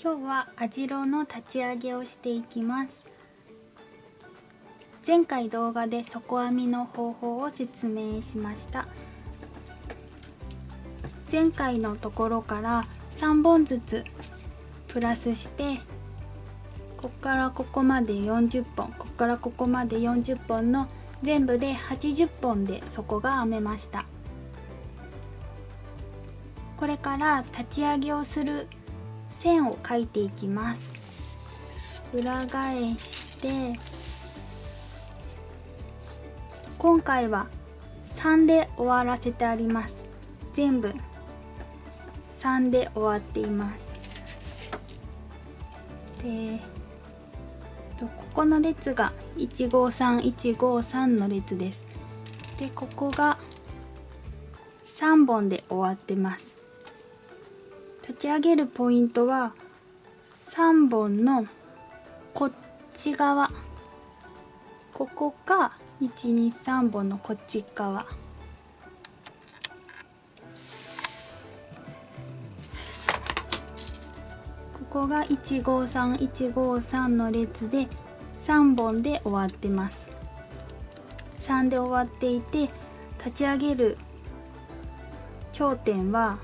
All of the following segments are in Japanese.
今日は網代の立ち上げをしていきます。前回動画で底編みの方法を説明しました。前回のところから3本ずつプラスして、ここからここまで40本、ここからここまで40本の全部で80本で底が編めました。これから立ち上げをする線を描いていきます。裏返して、今回は3で終わらせてあります。全部3で終わっています。で、ここの列が153153の列です。で、ここが3本で終わってます。立ち上げるポイントは3本のこっち側、ここが123本のこっち側、ここが153153の列で3本で終わってます。3で終わっていて、立ち上げる頂点は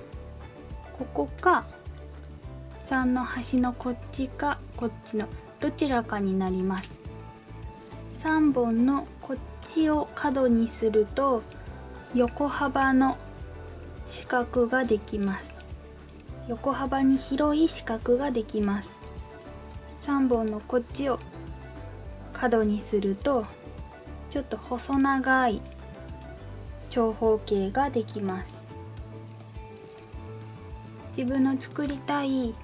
ここか3の端のこっちかこっちのどちらかになります。3本のこっちを角にすると横幅の四角ができます。横幅に広い四角ができます。3本のこっちを角にするとちょっと細長い長方形ができます。自分の作りたい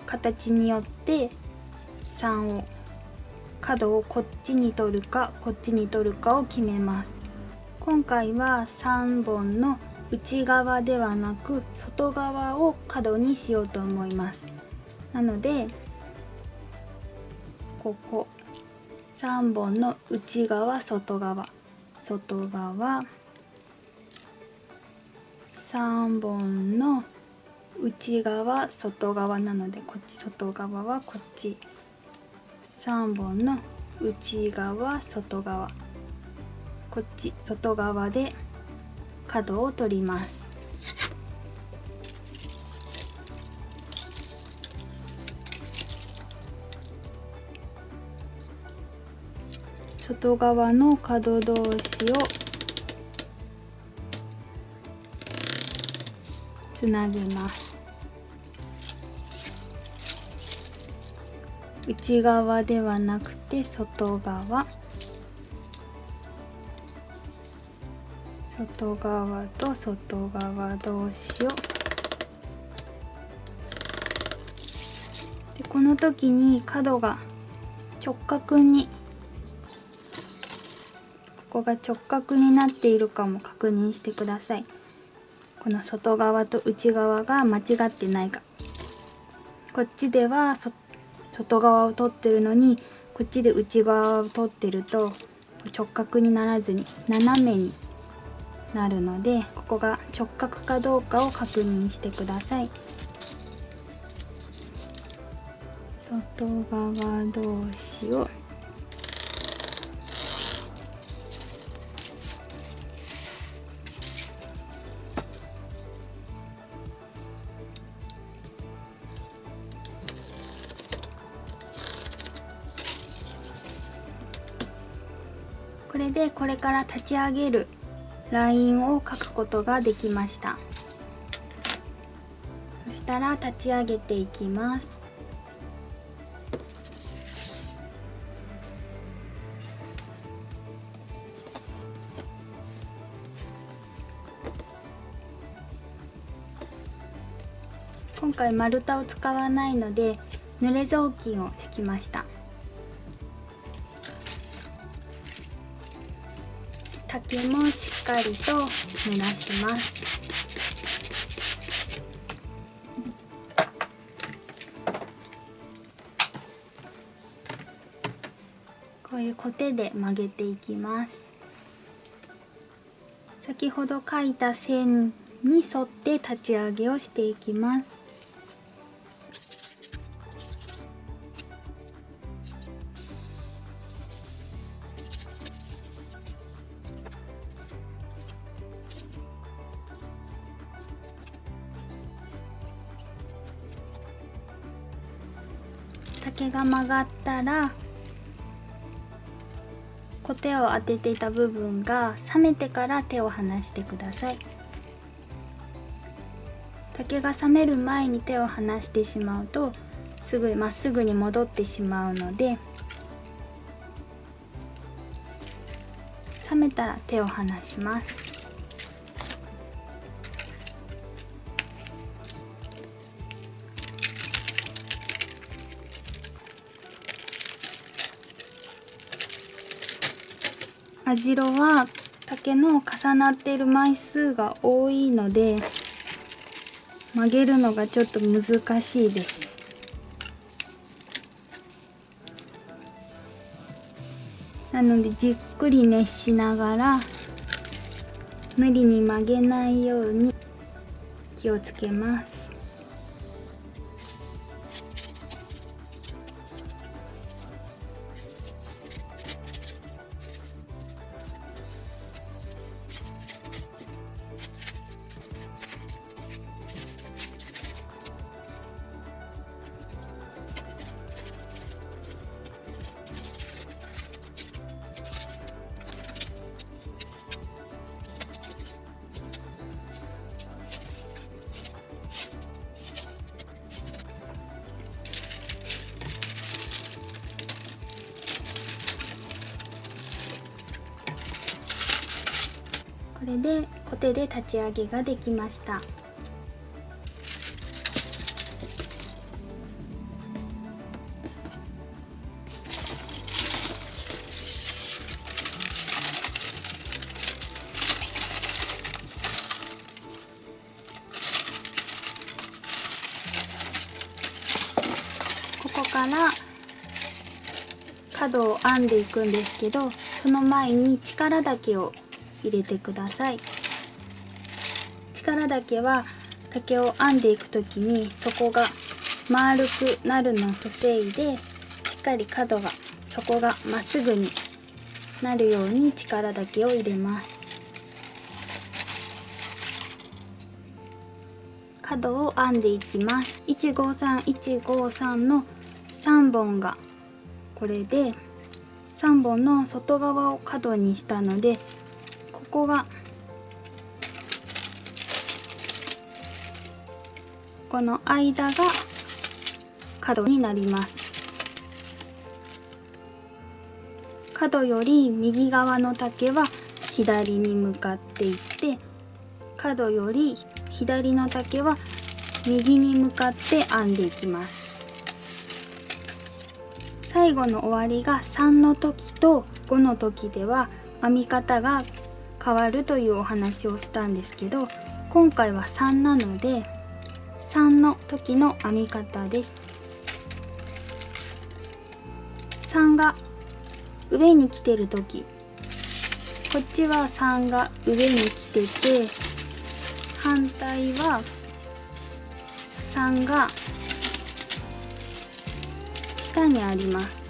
形によって3を角をこっちに取るかこっちに取るかを決めます。今回は3本の内側ではなく外側を角にしようと思います。なのでここ3本の内側外側外側3本の内側外側なのでこっち外側はこっち3本の内側外側こっち外側で角を取ります。外側の角同士をつなげます。内側ではなくて外側、外側と外側同士をで、この時に角が直角にここが直角になっているかも確認してください。この外側と内側が間違ってないか。こっちでは外側を取ってるのにこっちで内側を取ってると直角にならずに斜めになるので、ここが直角かどうかを確認してください。外側同士をこれでこれから立ち上げるラインを描くことができました。そしたら立ち上げていきます。今回丸太を使わないので濡れ雑巾を敷きました。竹もしっかりと濡らします。こういうコテで曲げていきます。先ほど描いた線に沿って立ち上げをしていきます。竹が曲がったらコテを当てていた部分が冷めてから手を離してください。竹が冷める前に手を離してしまうとすぐまっすぐに戻ってしまうので、冷めたら手を離します。網代は竹の重なっている枚数が多いので曲げるのがちょっと難しいです。なのでじっくり熱しながら無理に曲げないように気をつけます。これでコテで立ち上げができました。ここから角を編んでいくんですけど、その前に力だけを入れてください。力だけは竹を編んでいくときに底が丸くなるのを防いで、しっかり角が底がまっすぐになるように力だけを入れます。角を編んでいきます。153、153の3本がこれで3本の外側を角にしたので、ここがこの間が角になります。角より右側の竹は左に向かっていって、角より左の竹は右に向かって編んでいきます。最後の終わりが3の時と5の時では編み方が変わるというお話をしたんですけど、今回は3なので3の時の編み方です。3が上に来てる時、こっちは3が上に来てて、反対は3が下にあります。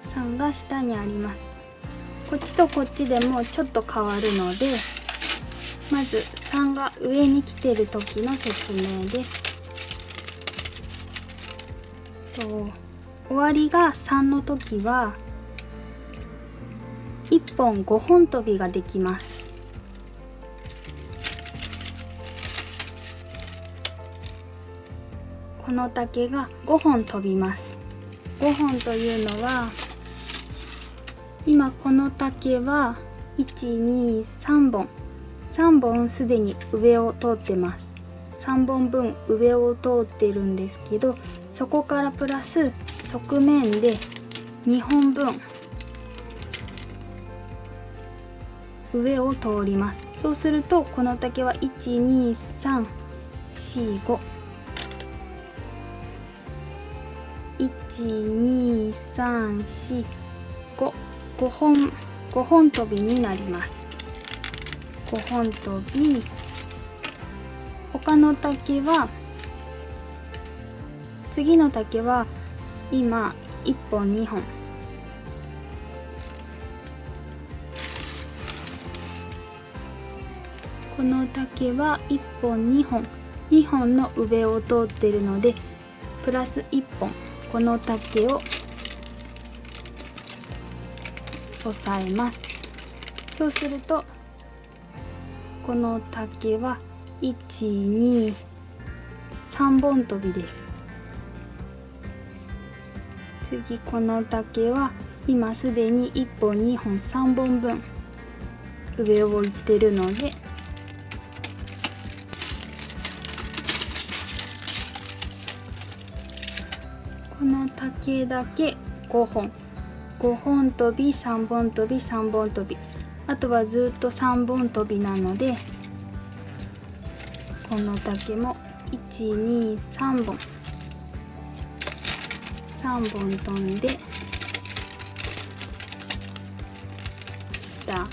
3が下にあります。こっちとこっちでもちょっと変わるので、まず3が上に来てる時の説明です。終わりが3の時は1本5本飛びができます。この竹が5本飛びます。5本というのは、今この竹は123本3本すでに上を通ってます。3本分上を通ってるんですけど、そこからプラス側面で2本分上を通ります。そうするとこの竹は12345 12345 5本飛びになります。5本飛び、他の竹は、次の竹は今1本2本、この竹は1本2本の上を通っているのでプラス1本この竹を押さえます。そうするとこの竹は1、2、3本飛びです。次この竹は今すでに1本2本3本分上をいってるのでこの竹だけ5本飛び3本飛び3本飛び、あとはずっと3本飛びなのでこの竹も1、2、3本飛んで下、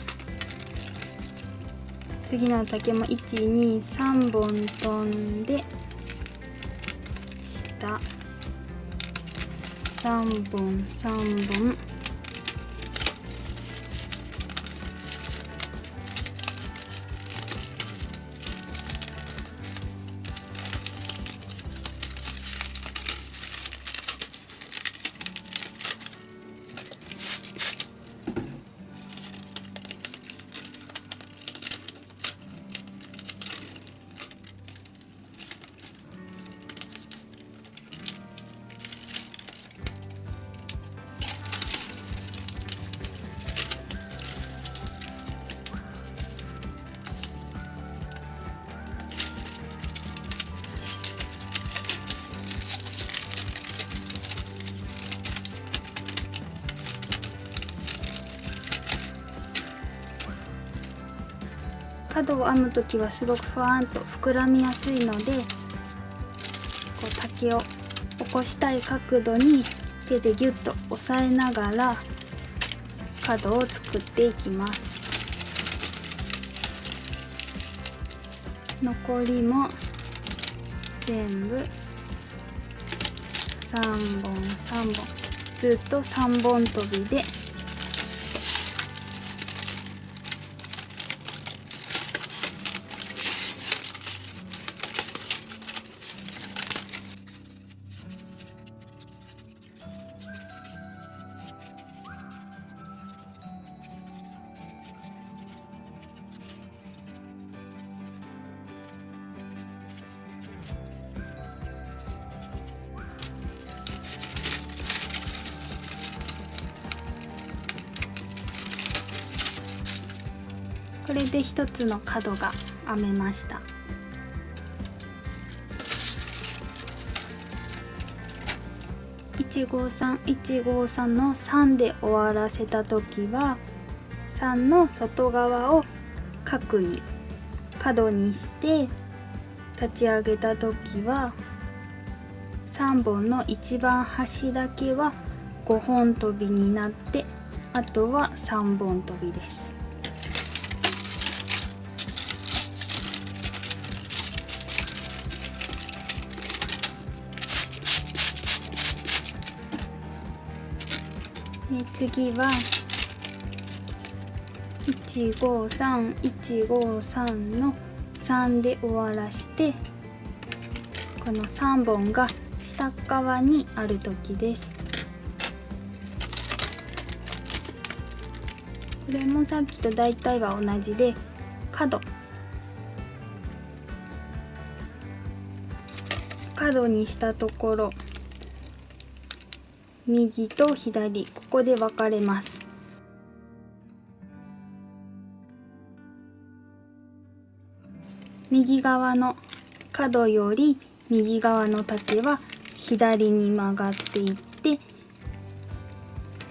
次の竹も1、2、3本飛んで下、3本3本角を編むときはすごくふわんと膨らみやすいので、こう竹を起こしたい角度に手でギュッと押さえながら角を作っていきます。残りも全部3本ずっと3本飛びでこれで一つの角が編めました。153の3で終わらせた時は3の外側を角にして立ち上げた時は3本の一番端だけは5本飛びになってあとは3本飛びです。次は153の3で終わらしてこの3本が下側にある時です。これもさっきと大体は同じで角にしたところ右と左ここで分かれます。右側の角より右側の竹は左に曲がっていって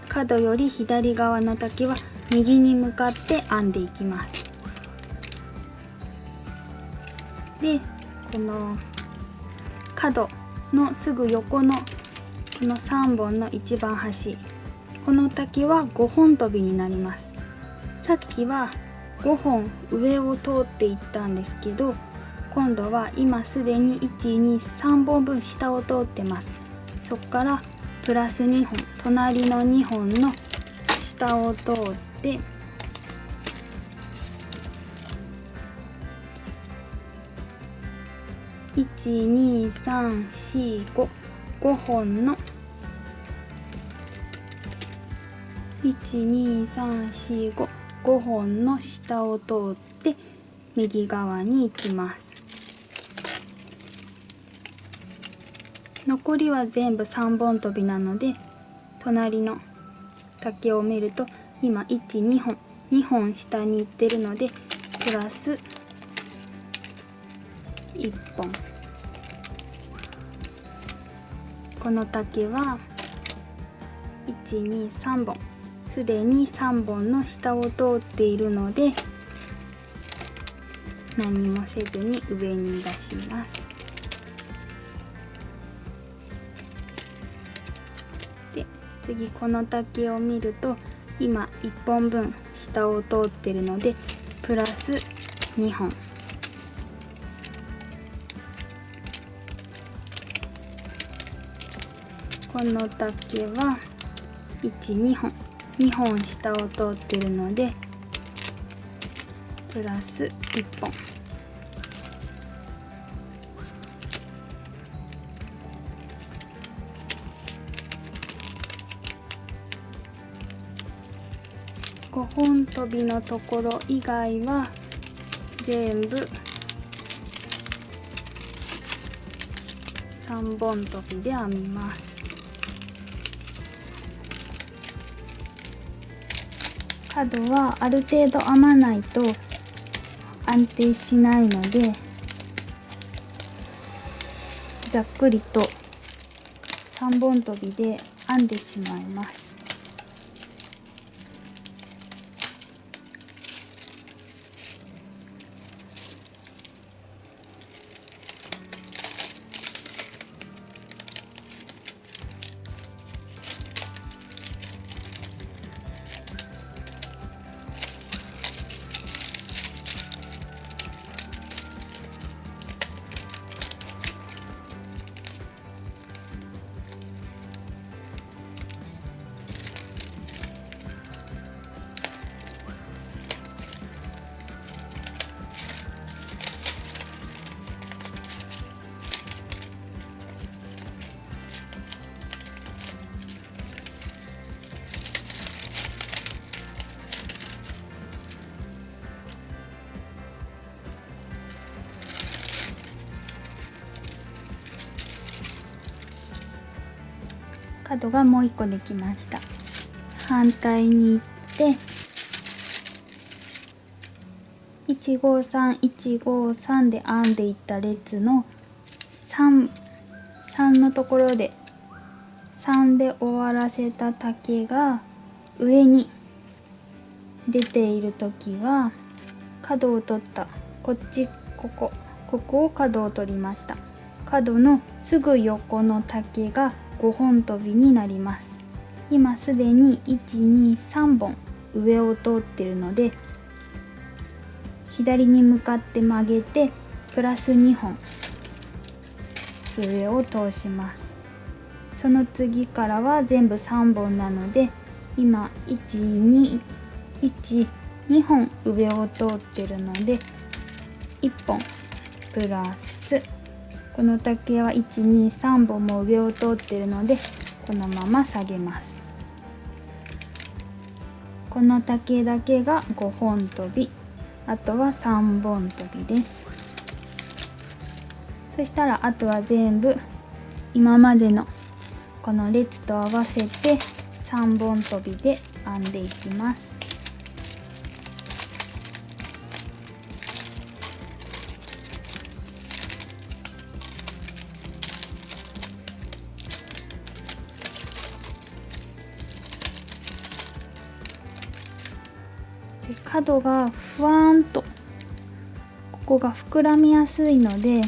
角より左側の竹は右に向かって編んでいきます。でこの角のすぐ横のこの3本の一番端この竹は5本飛びになります。さっきは5本上を通っていったんですけど今度は今すでに1、2、3本分下を通ってます。そこからプラス2本隣の2本の下を通って12345 5本の12345 5本の下を通って右側に行きます。残りは全部3本跳びなので、隣の竹を見ると今2本2本下に行ってるのでプラス1本。この竹は123本、すでに3本の下を通っているので何もせずに上に出します。で、次この竹を見ると今1本分下を通っているのでプラス2本。この竹は2本2本下を通っているのでプラス1本。5本跳びのところ以外は全部3本跳びで編みます。角はある程度編まないと安定しないのでざっくりと3本跳びで編んでしまいます。角がもう1個できました。反対に行って153で編んでいった列の3のところで3で終わらせた竹が上に出ている時は角を取ったここを角を取りました。角のすぐ横の竹が5本跳びになります。今すでに123本上を通っているので左に向かって曲げてプラス2本上を通します。その次からは全部3本なので今2本上を通っているので1本プラスこの竹は123本も上を通っているのでこのまま下げます。この竹だけが5本跳び、あとは3本跳びです。そしたらあとは全部今までのこの列と合わせて3本跳びで編んでいきます。で角がふわーんとここが膨らみやすいので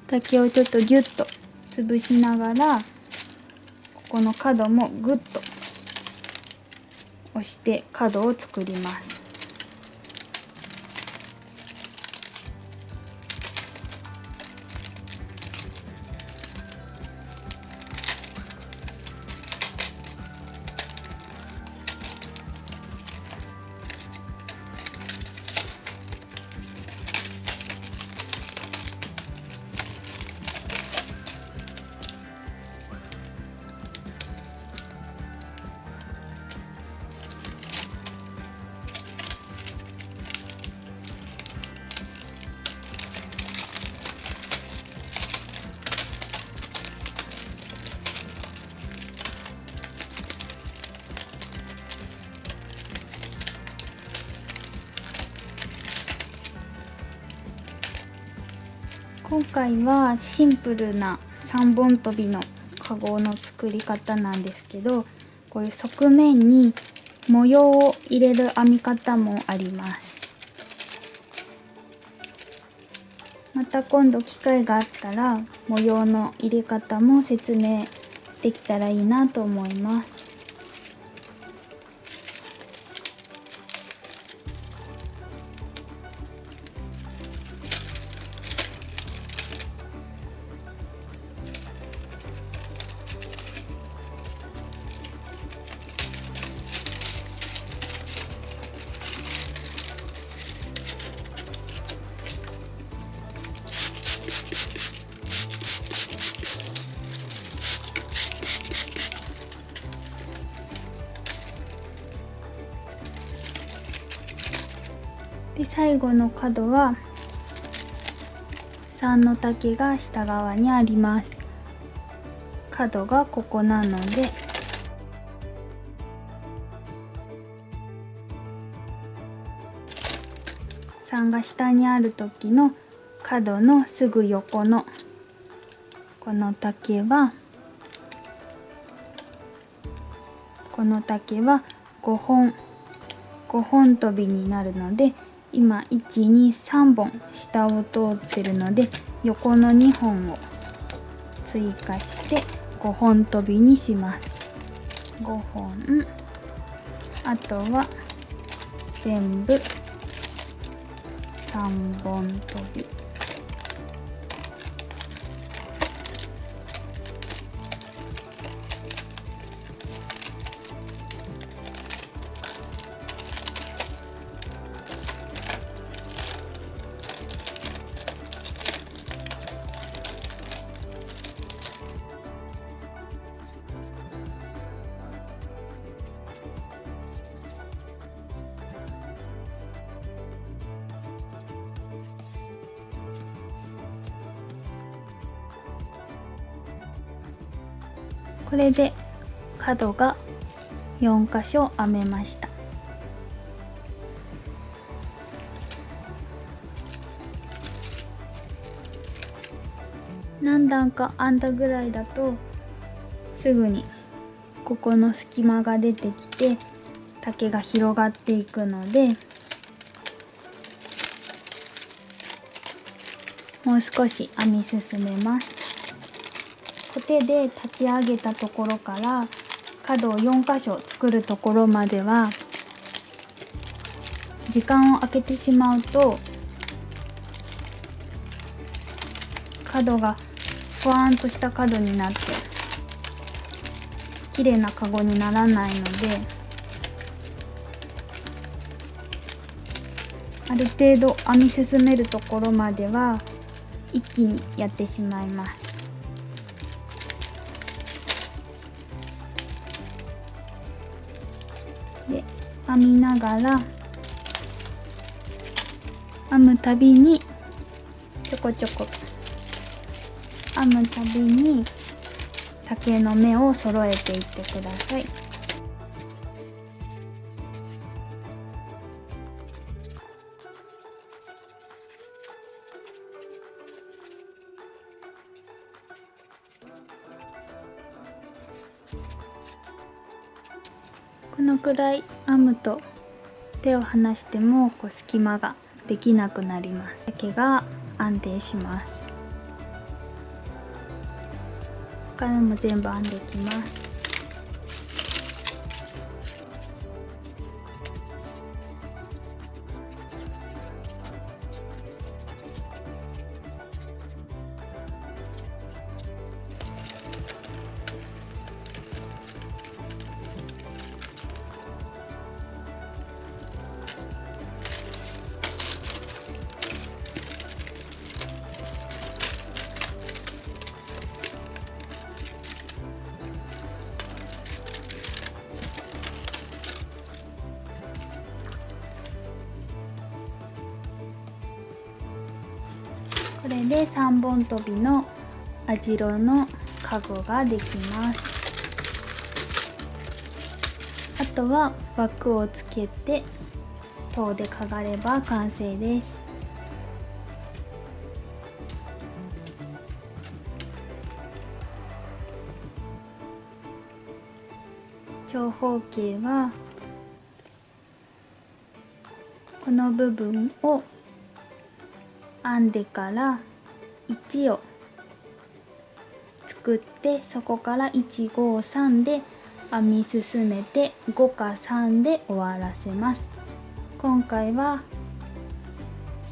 竹をちょっとギュッと潰しながらここの角もグッと押して角を作ります。今回はシンプルな3本跳びのカゴの作り方なんですけど、こういう側面に模様を入れる編み方もあります。また今度機会があったら模様の入れ方も説明できたらいいなと思います。で最後の角は3の丈が下側にあります。角がここなので3が下にある時の角のすぐ横のこの丈は5本跳びになるので、今123本下を通ってるので横の2本を追加して5本跳びにします。5本、あとは全部3本跳び。これで角が4箇所編めました。何段か編んだぐらいだとすぐにここの隙間が出てきて丈が広がっていくので、もう少し編み進めます。コテで立ち上げたところから角を4箇所作るところまでは時間を空けてしまうと角がふわんとした角になって綺麗なカゴにならないので、ある程度編み進めるところまでは一気にやってしまいます。で編みながら編むたびにちょこちょこ編むたびに丈の目を揃えていってください。このくらい編むと手を離しても隙間ができなくなります。丈が安定します。他のも全部編んでいきます。これで3本跳びの網代のカゴができます。あとは枠をつけて籐でかがれば完成です。長方形はこの部分を編んでから1を作って、そこから153で編み進めて5か3で終わらせます。今回は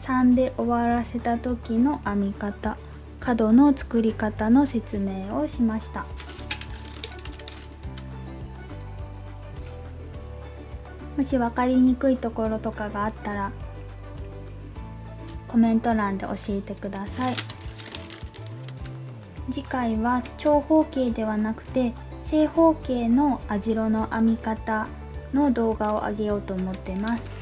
3で終わらせた時の編み方、角の作り方の説明をしました。もし分かりにくいところとかがあったらコメント欄で教えてください。次回は長方形ではなくて正方形の網代の編み方の動画を上げようと思ってます。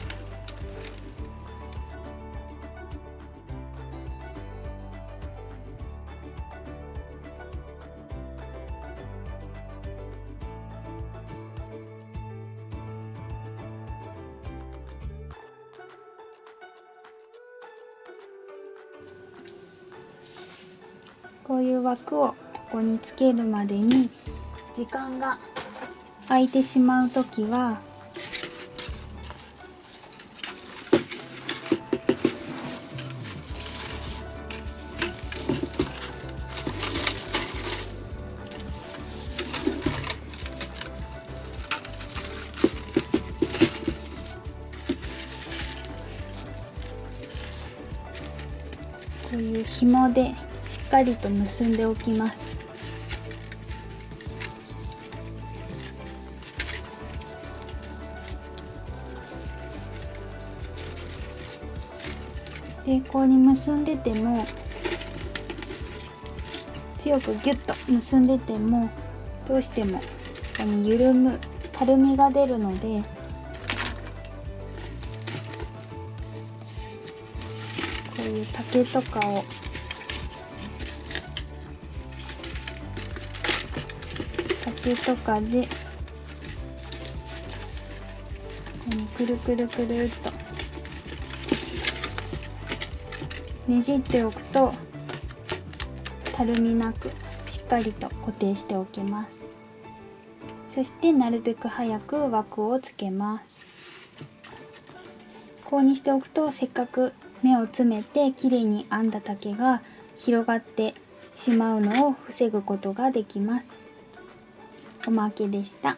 こういう枠をここにつけるまでに時間が空いてしまうときはこういう紐でしっかりと結んでおきます。でこうに結んでても強くギュッと結んでてもどうしてもここに緩むたるみが出るので、こういう竹とかをでここにくるくるくるっとねじっておくとたるみなくしっかりと固定しておきます。そしてなるべく早く枠をつけます。こうにしておくとせっかく目を詰めてきれいに編んだ竹が広がってしまうのを防ぐことができます。おまけでした。